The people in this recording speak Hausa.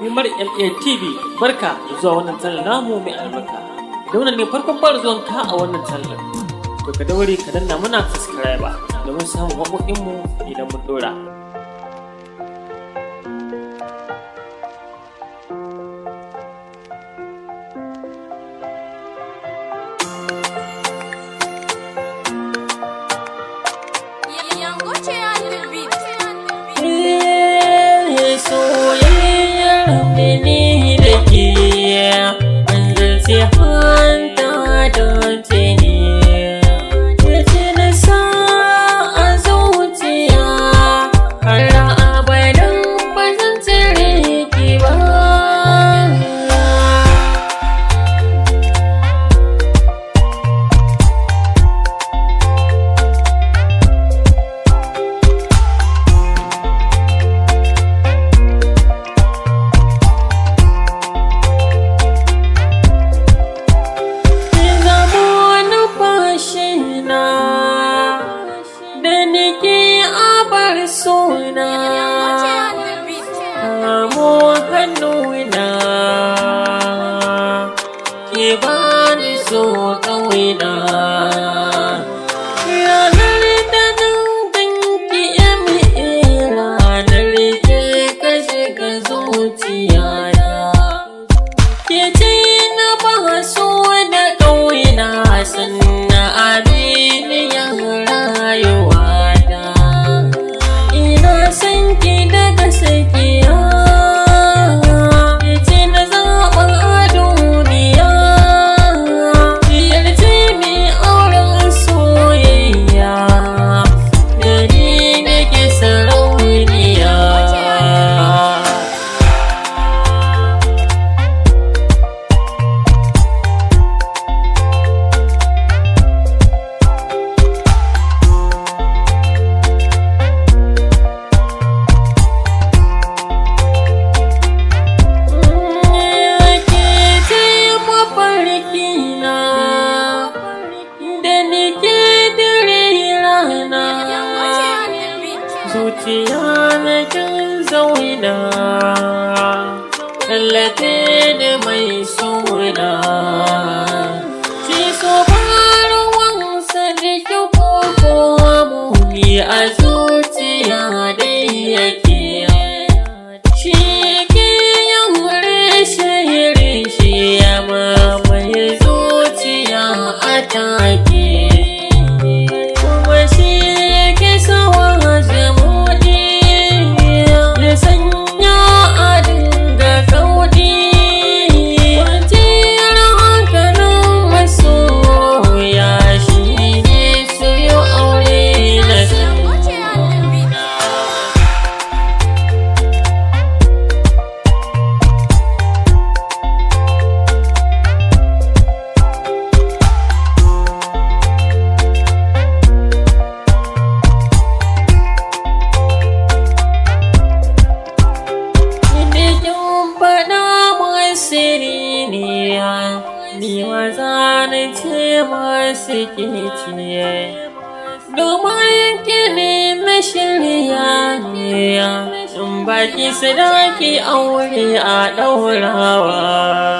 Mimar MA TV barka da zuwa wannan channel namu mai albarka. Da wannan ne farkon fara zuwan ka a wannan channel. To ka daure ka danna muna subscriber domin samun waƙoƙinmu idan mun dora. Soyayyar mini da ke wanzarci hanta don jini ya ce na sa a zuciya har abadan ba zan cire ki ba. Suna amo hannuna ke bani so ƙauyena ranar da danki ranar ke ka shiga zuciyata ke ce na ba so da ƙauyena sannan abiniyar rayuwa san ki daga sakiya ce na zaɓa a duniya yarje mai auren soyayya da ni nake sarauniya. Zuciya na kin zauna tallafe da mai suna shi so faruwan sadiki ko muni a zuciya dai yake shi ke yin reshe ya mamaye zuciya a take kuma shi ke sawa sanya a dinga kauɗi kwanciyar hankalin masoya shi ne su yi aure na ni maza na ce masu kiciye domin kini na shirya ne in baki sadaki aure a ɗaurawa.